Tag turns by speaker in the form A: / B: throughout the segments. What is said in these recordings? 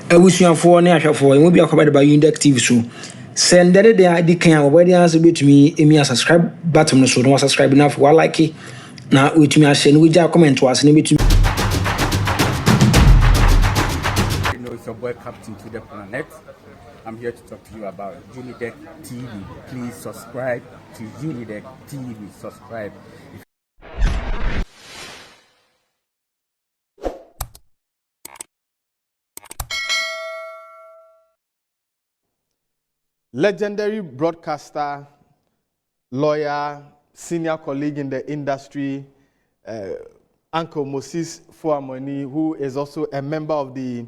A: Ebusuafo ne ahwefo emo bi akobade ba Undeck TV so send the ID kan obodi answer betumi emi subscribe button no so no subscribe na for like na wetumi a share no we comment was ne betumi.
B: You know, it's your boy Captain to the Planet. I'm here to talk to you about Undeck TV. Please subscribe to Undeck TV. Subscribe.
C: Legendary broadcaster, lawyer, senior colleague in the industry, Uncle Moses Fuamoni, who is also a member of the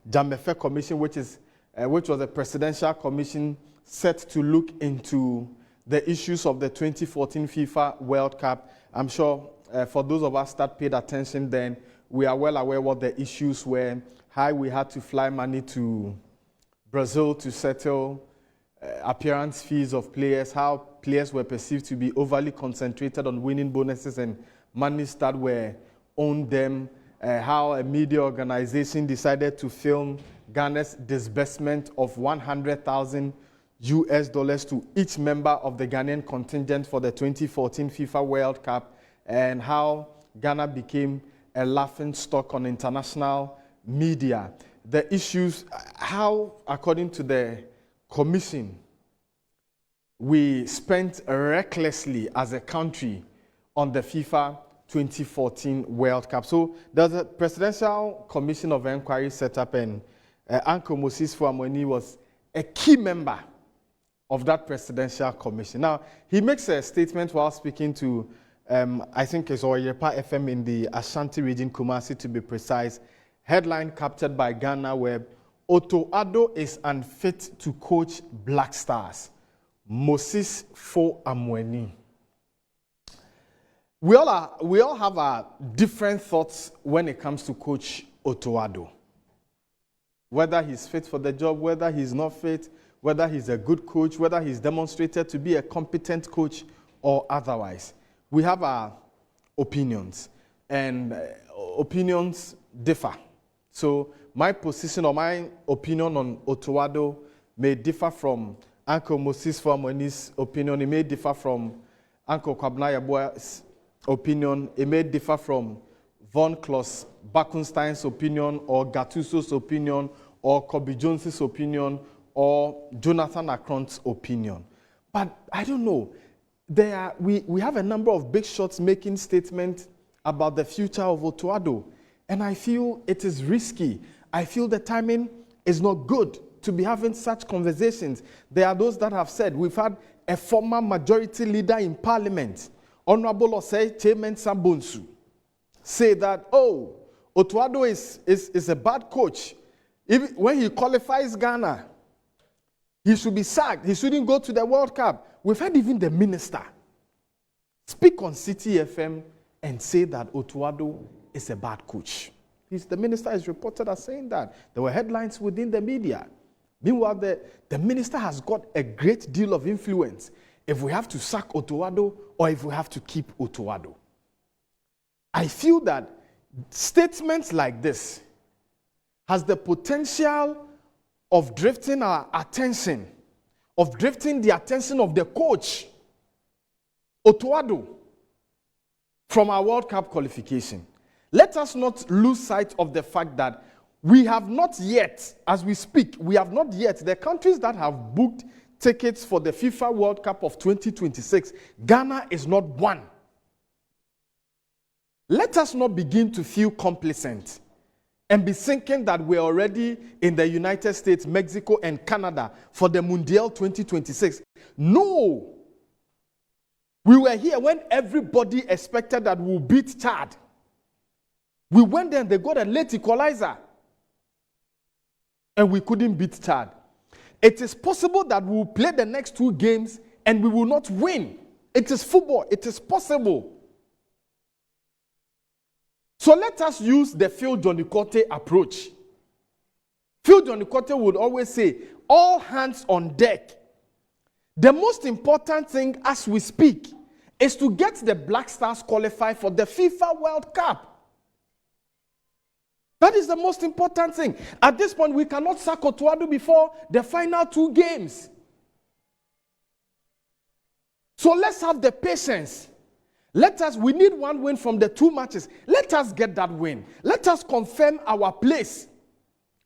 C: Jamefe Commission, which was a presidential commission set to look into the issues of the 2014 FIFA World Cup. I'm sure for those of us that paid attention then, we are well aware what the issues were, how we had to fly money to Brazil to settle appearance fees of players, how players were perceived to be overly concentrated on winning bonuses and monies that were owned them, how a media organization decided to film Ghana's disbursement of $100,000 to each member of the Ghanaian contingent for the 2014 FIFA World Cup, and how Ghana became a laughing stock on international media. The issues, how, according to the Commission, we spent recklessly as a country on the FIFA 2014 World Cup. So there's a presidential commission of inquiry set up, and Uncle Moses Fuamoni was a key member of that presidential commission. Now, he makes a statement while speaking to, I think it's Oyepa FM in the Ashanti region, Kumasi to be precise, headline captured by Ghana Web, Otto Addo is unfit to coach Black Stars. Moses Fuamoni. We all have our different thoughts when it comes to Coach Otto Addo. Whether he's fit for the job, whether he's not fit, whether he's a good coach, whether he's demonstrated to be a competent coach or otherwise. We have our opinions, and opinions differ. So my position or my opinion on Otto Addo may differ from Uncle Moses Fuamoni's opinion. It may differ from Uncle Kwabena Yeboah's opinion. It may differ from Von Kloss Bakunstein's opinion, or Gattuso's opinion, or Kobe Jones's opinion, or Jonathan Akron's opinion. But I don't know. We have a number of big shots making statements about the future of Otto Addo, and I feel it is risky. I feel the timing is not good to be having such conversations. There are those that have said, we've had a former majority leader in parliament, Honorable Osei Chairman Sambonsu, say that, oh, Otto Addo is a bad coach. When he qualifies Ghana, he should be sacked. He shouldn't go to the World Cup. We've had even the minister speak on City FM and say that Otto Addo is a bad coach. The minister is reported as saying that. There were headlines within the media. Meanwhile, the minister has got a great deal of influence if we have to sack Otto Addo or if we have to keep Otto Addo. I feel that statements like this has the potential of drifting our attention, of drifting the attention of the coach, Otto Addo, from our World Cup qualification. Let us not lose sight of the fact that we have not yet, as we speak, the countries that have booked tickets for the FIFA World Cup of 2026, Ghana is not one. Let us not begin to feel complacent and be thinking that we're already in the United States, Mexico, and Canada for the Mundial 2026. No! We were here when everybody expected that we'll beat Chad. We went there and they got a late equalizer. And we couldn't beat Chad. It is possible that we will play the next two games and we will not win. It is football. It is possible. So let us use the Phil Johnny Cote approach. Phil Johnny Cote would always say, all hands on deck. The most important thing as we speak is to get the Black Stars qualified for the FIFA World Cup. That is the most important thing. At this point, we cannot sack Otto Addo before the final 2 games. So let's have the patience. We need 1 win from the 2 matches. Let us get that win. Let us confirm our place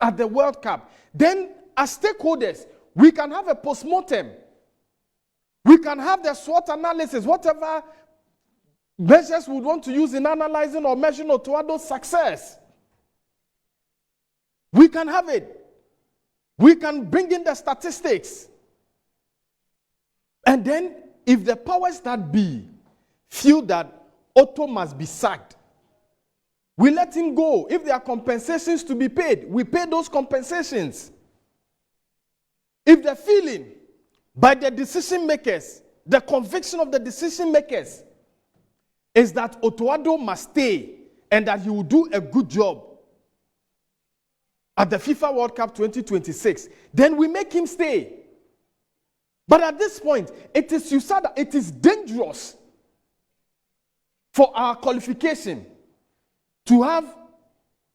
C: at the World Cup. Then, as stakeholders, we can have a post-mortem. We can have the SWOT analysis, whatever measures we want to use in analyzing or measuring Otto Addo's success. We can have it. We can bring in the statistics. And then, if the powers that be feel that Otto must be sacked, we let him go. If there are compensations to be paid, we pay those compensations. If the feeling by the decision makers, the conviction of the decision makers, is that Otto Addo must stay and that he will do a good job at the FIFA World Cup 2026, then we make him stay. But at this point, it is dangerous for our qualification to have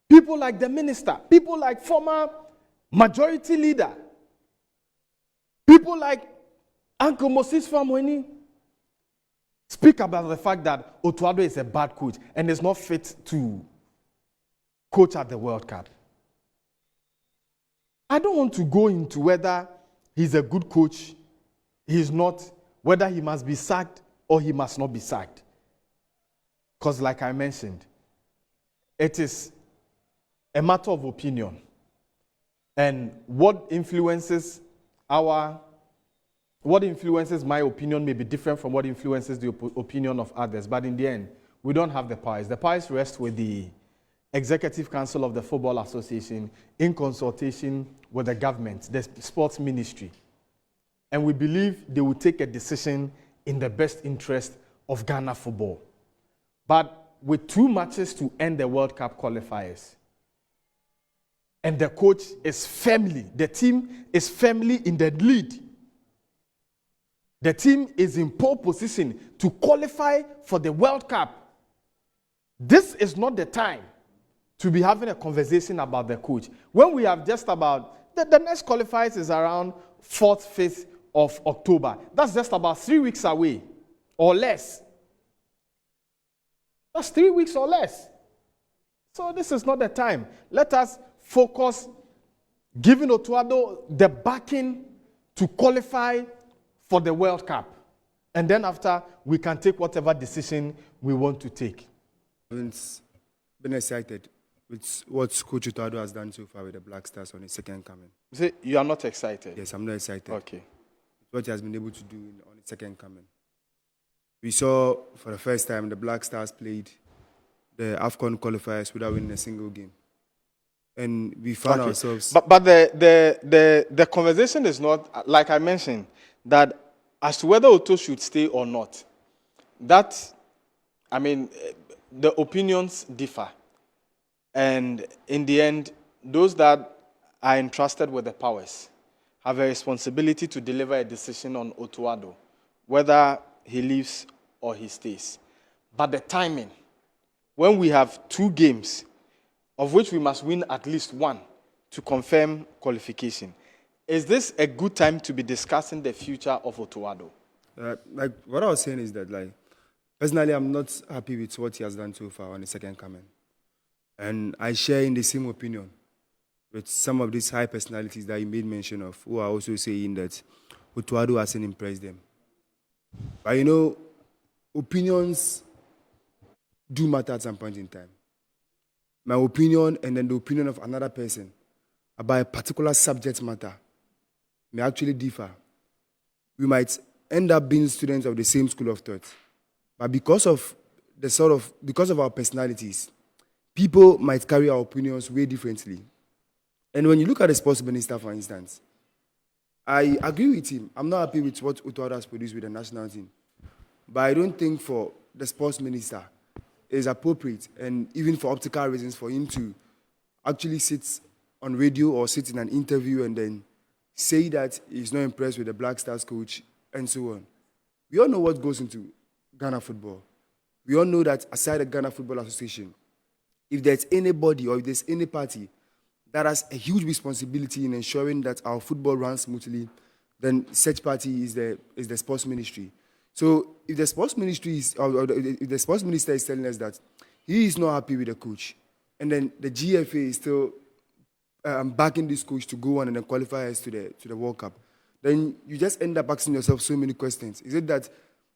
C: people like the minister, people like former majority leader, people like Uncle Moses Famweni speak about the fact that Otto Addo is a bad coach and is not fit to coach at the World Cup. I don't want to go into whether he's a good coach, he's not, whether he must be sacked or he must not be sacked. Because like I mentioned, it is a matter of opinion. And what influences my opinion may be different from what influences the opinion of others. But in the end, we don't have the powers. The powers rest with the Executive Council of the Football Association in consultation with the government, the sports ministry. And we believe they will take a decision in the best interest of Ghana football. But with 2 matches to end the World Cup qualifiers, and the coach is firmly, the team is firmly in the lead. The team is in pole position to qualify for the World Cup. This is not the time to be having a conversation about the coach. When we have just about, the next qualifiers is around 4th, 5th of October. That's just about 3 weeks away or less. That's 3 weeks or less. So this is not the time. Let us focus, giving Otto Addo the backing to qualify for the World Cup. And then after, we can take whatever decision we want to take.
D: I've been excited with what Coach Otto Addo has done so far with the Black Stars on his second coming.
C: You say you are not excited?
D: Yes, I'm not excited.
C: Okay.
D: What he has been able to do on his second coming. We saw for the first time the Black Stars played the AFCON qualifiers without winning a single game. And we found ourselves...
C: But the conversation is not, like I mentioned, that as to whether Otto should stay or not, that, I mean, the opinions differ. And in the end, those that are entrusted with the powers have a responsibility to deliver a decision on Otto Addo, whether he leaves or he stays. But the timing, when we have 2 games, of which we must win at least 1 to confirm qualification, is this a good time to be discussing the future of Otto Addo?
D: Like what I was saying is that, like, personally, I'm not happy with what he has done so far on the second coming. And I share in the same opinion with some of these high personalities that you made mention of, who are also saying that Otto Addo hasn't impressed them. But you know, opinions do matter at some point in time. My opinion and then the opinion of another person about a particular subject matter may actually differ. We might end up being students of the same school of thought. But because of our personalities, people might carry our opinions way differently. And when you look at the sports minister, for instance, I agree with him. I'm not happy with what Otto Addo has produced with the national team. But I don't think for the sports minister it is appropriate, and even for optical reasons, for him to actually sit on radio or sit in an interview and then say that he's not impressed with the Black Stars coach and so on. We all know what goes into Ghana football. We all know that aside the Ghana Football Association, if there's anybody or if there's any party that has a huge responsibility in ensuring that our football runs smoothly, then such party is the sports ministry. So if the sports ministry is, or if the sports minister is telling us that he is not happy with the coach, and then the GFA is still backing this coach to go on and then qualify us to the World Cup, then you just end up asking yourself so many questions. Is it that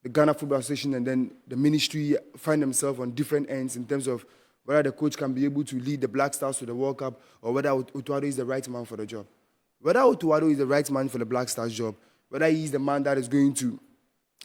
D: the Ghana Football Association and then the ministry find themselves on different ends in terms of whether the coach can be able to lead the Black Stars to the World Cup or whether Otto Addo is the right man for the job? Whether Otto Addo is the right man for the Black Stars job, whether he is the man that is going to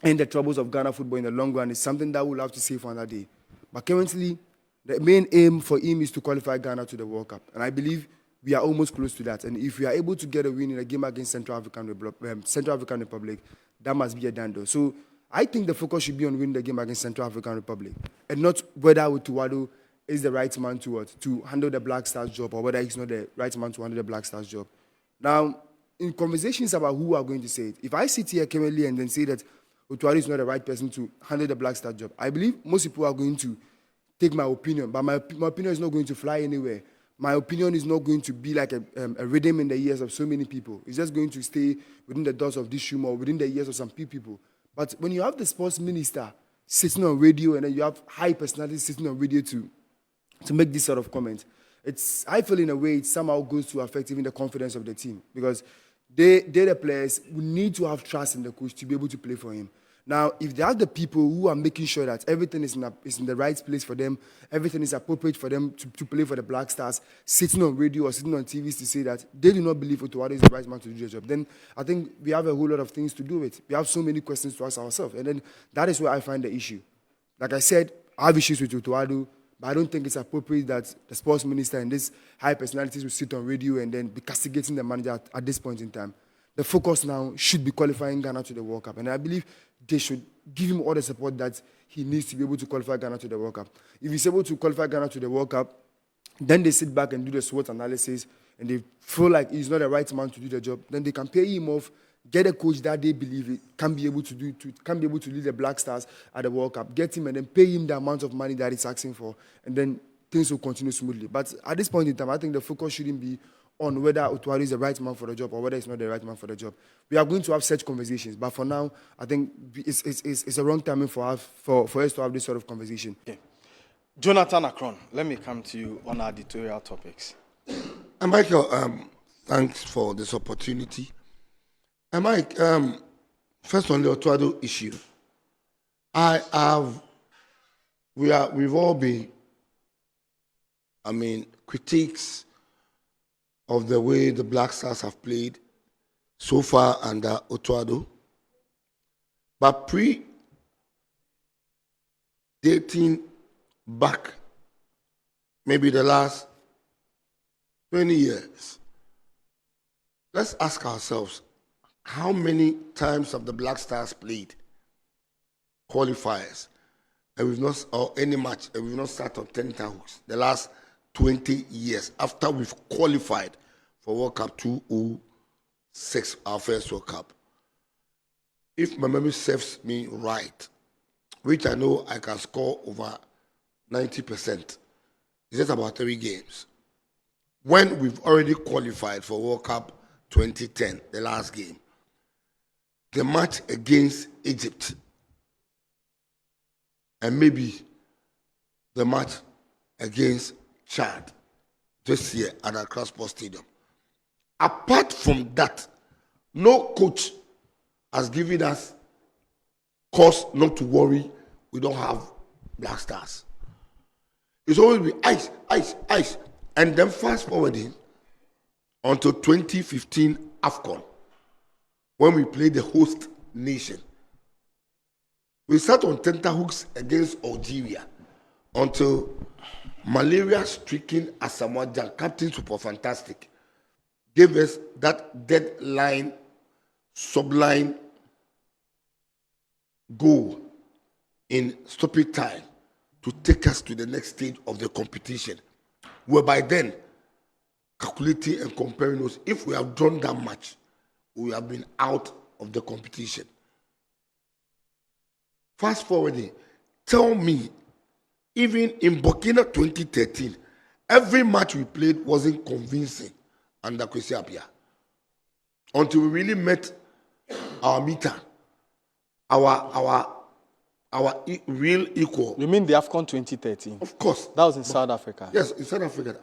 D: end the troubles of Ghana football in the long run, is something that we'll have to say for another day. But currently, the main aim for him is to qualify Ghana to the World Cup. And I believe we are almost close to that. And if we are able to get a win in a game against Central African Republic, that must be a done deal. So I think the focus should be on winning the game against Central African Republic and not whether Otto Addo is the right man to handle the Black Stars job or whether he's not the right man to handle the Black Stars job. Now, in conversations about who are going to say it, if I sit here currently and then say that Otto Addo is not the right person to handle the Black Stars job, I believe most people are going to take my opinion, but my opinion is not going to fly anywhere. My opinion is not going to be like a rhythm in the ears of so many people. It's just going to stay within the doors of this room or within the ears of some few people. But when you have the sports minister sitting on radio and then you have high personalities sitting on radio to make this sort of comment, I feel in a way it somehow goes to affect even the confidence of the team because they're the players who need to have trust in the coach to be able to play for him. Now, if they are the people who are making sure that everything is in the right place for them, everything is appropriate for them to play for the Black Stars, sitting on radio or sitting on TVs to say that they do not believe Otto Addo is the right man to do the job, then I think we have a whole lot of things to do with. We have so many questions to ask ourselves. And then that is where I find the issue. Like I said, I have issues with Otto Addo, but I don't think it's appropriate that the sports minister and these high personalities will sit on radio and then be castigating the manager at this point in time. The focus now should be qualifying Ghana to the World Cup. And I believe they should give him all the support that he needs to be able to qualify Ghana to the World Cup. If he's able to qualify Ghana to the World Cup, then they sit back and do the SWOT analysis and they feel like he's not the right man to do the job. Then they can pay him off, get a coach that they believe can be able to lead the Black Stars at the World Cup, get him and then pay him the amount of money that he's asking for, and then things will continue smoothly. But at this point in time, I think the focus shouldn't be on whether Otto Addo is the right man for the job or whether he's not the right man for the job. We are going to have such conversations, but for now, I think it's a wrong timing for us to have this sort of conversation.
C: Okay. Jonathan Akron, let me come to you on our editorial topics.
E: Michael, thanks for this opportunity. Mike, first on the Otto Addo issue, we've all been, critiques of the way the Black Stars have played so far under Otto Addo. But dating back, maybe the last 20 years, let's ask ourselves, how many times have the Black Stars played qualifiers and we've not, or any match, and we've not sat on 10 hooks the last 20 years after we've qualified for World Cup 2006, our first World Cup? If my memory serves me right, which I know I can score over 90%, it's just about 3 games. When we've already qualified for World Cup 2010, the last game, the match against Egypt, and maybe the match against Chad this year at Accra Sports Stadium. Apart from that, no coach has given us cause not to worry we don't have Black Stars. It's always been ice, ice, ice. And then fast forwarding until 2015 AFCON, when we played the host nation. We sat on tenterhooks against Algeria until malaria-stricken Asamoah Gyan, Captain Super Fantastic, gave us that deadline, subline goal in stoppage time to take us to the next stage of the competition. Whereby then, calculating and comparing us, if we have drawn that much, we have been out of the competition. Fast forwarding, tell me Even in Burkina 2013, every match we played wasn't convincing under Kwesi Appiah. Until we really met our meter, our real equal.
C: You mean the AFCON 2013?
E: Of course.
C: That was in South Africa.
E: Yes, in South Africa.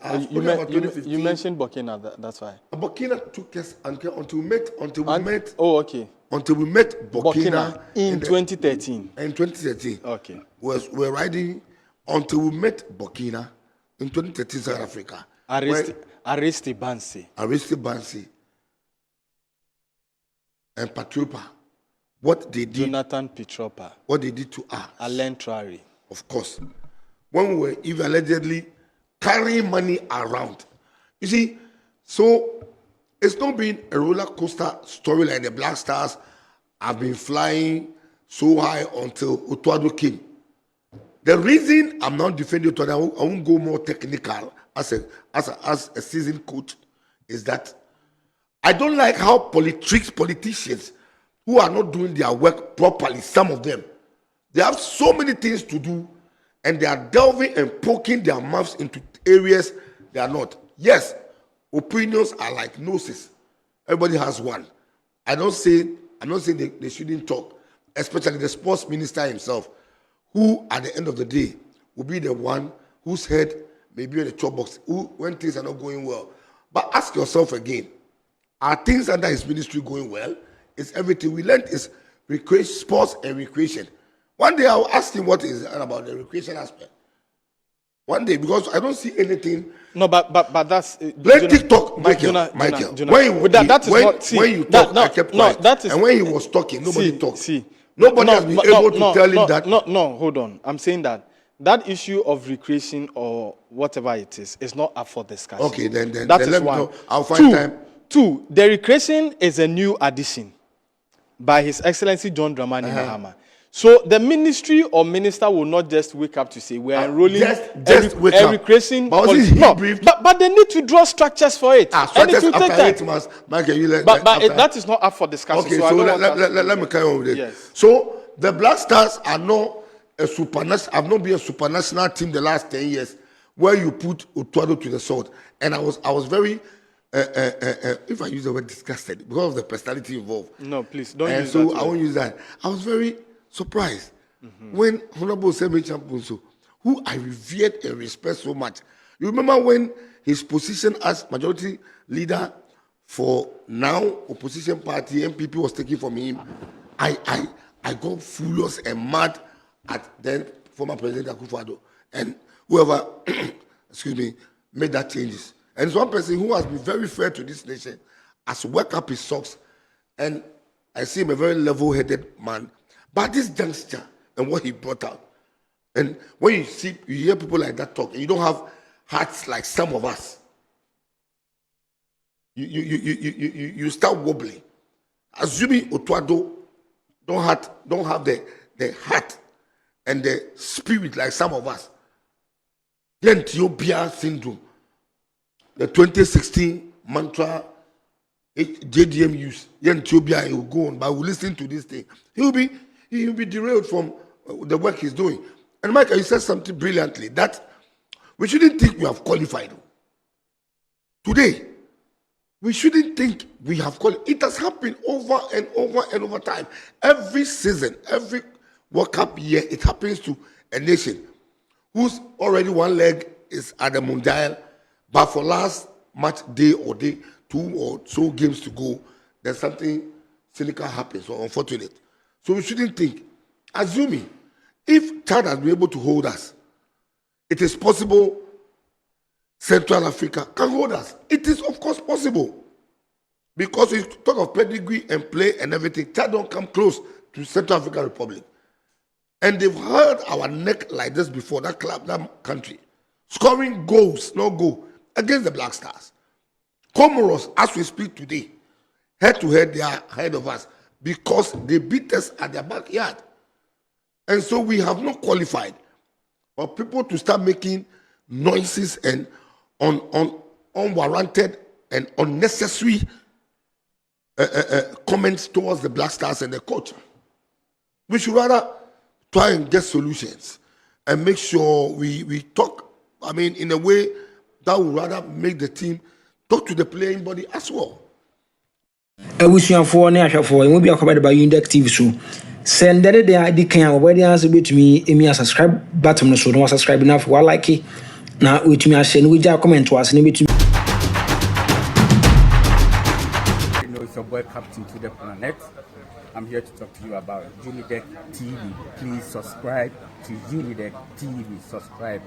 C: You mentioned Burkina, that's why.
E: Burkina took us until we met.
C: Oh, okay.
E: Until we met Burkina
C: in 2013.
E: In 2013.
C: Okay.
E: We're riding until we met Burkina in 2013 South Africa.
C: Aristide
E: Bansi. And Patropa. What they did.
C: Jonathan Petropa.
E: What they did to us.
C: Alain Traoré.
E: Of course. When we were even allegedly carrying money around. You see, so it's not been a roller coaster story like the Black Stars have been flying so high until Otto Addo came. The reason I'm not defending Otto Addo, I won't go more technical as a seasoned coach, is that I don't like how politicians who are not doing their work properly, some of them, they have so many things to do and they are delving and poking their mouths into areas they are not. Yes, opinions are like noses. Everybody has one. I'm not saying they shouldn't talk, especially the sports minister himself, who at the end of the day will be the one whose head may be in the chop box, who when things are not going well. But ask yourself again, are things under his ministry going well? Is everything we learned is recreation, sports and recreation. One day I'll ask him what is about the recreation aspect. One day, because I don't see anything.
C: No, but that's
E: let TikTok, Michael. When you talk, I kept quiet. And when he was talking, nobody talked. Nobody has been able to tell him that.
C: No, hold on. I'm saying that issue of recreation or whatever it is not up for discussion.
E: Okay, then
C: that is
E: let me
C: one.
E: know. I'll find time.
C: Two, the recreation is a new addition by His Excellency John Dramani Mahama. So the ministry or minister will not just wake up to say we're enrolling
E: just wake up.
C: Recreation
E: policy.
C: But they need to draw structures for it.
E: Structures after 8 months.
C: That is not up for discussion.
E: Okay, so let me carry on with it.
C: Yes.
E: So the Black Stars are not have not been a supranational team the last 10 years where you put Otto Addo to the sword. And I was very if I use the word disgusted because of the personality involved.
C: No, please don't
E: use that. And so I won't use that. I was very surprised when Honorable Semi Champunso, who I revered and respect so much. You remember when his position as majority leader for now opposition party MPP was taken from him, I got furious and mad at then former President Akufo-Addo and whoever made that changes. And it's one person who has been very fair to this nation, has worked up his socks, and I see him a very level-headed man. But this youngster and what he brought out, and when you hear people like that talk, and you don't have hearts like some of us, you start wobbling. Assuming Otto Addo don't have the heart and the spirit like some of us. The Ethiopia syndrome, the 2016 mantra JDM use, Ethiopia he will go on, but we listen to this thing. He will be derailed from the work he's doing. And Michael, you said something brilliantly that we shouldn't think we have qualified. Today, we shouldn't think we have qualified. It has happened over and over and over time. Every season, every World Cup year, it happens to a nation whose already one leg is at the Mundial, but for last match day or day, 2 or so games to go, there's something cynical happens or unfortunate. So we shouldn't think. Assuming if Chad has been able to hold us, it is possible Central Africa can hold us. It is of course possible. Because we talk of pedigree and play and everything, Chad don't come close to Central African Republic. And they've held our neck like this before, that club, that country. Scoring goals, no goal, against the Black Stars. Comoros, as we speak today, head to head, they are ahead of us because they beat us at their backyard. And so we have not qualified for people to start making noises and unwarranted and unnecessary comments towards the Black Stars and the coach. We should rather try and get solutions. and make sure we talk, I mean, in a way that would rather make the team talk to the playing body as well.
A: abusuafoɔ ne ahwɛfoɔ ɛmu bi akɔbɛde ba Unidec TV so sɛ ndɛde de adi kan a wɔbɛde ansɛ bɛtumi ɛmi a subscribe button no so na wasubscribe na afei walike na wɔtumi ahyɛ no wogya comment wɔ ase na bɛtumi
B: It's your boy Captain to the Planet. I'm here to talk to you about Unidec TV. Please subscribe to Unidec TV. Subscribe.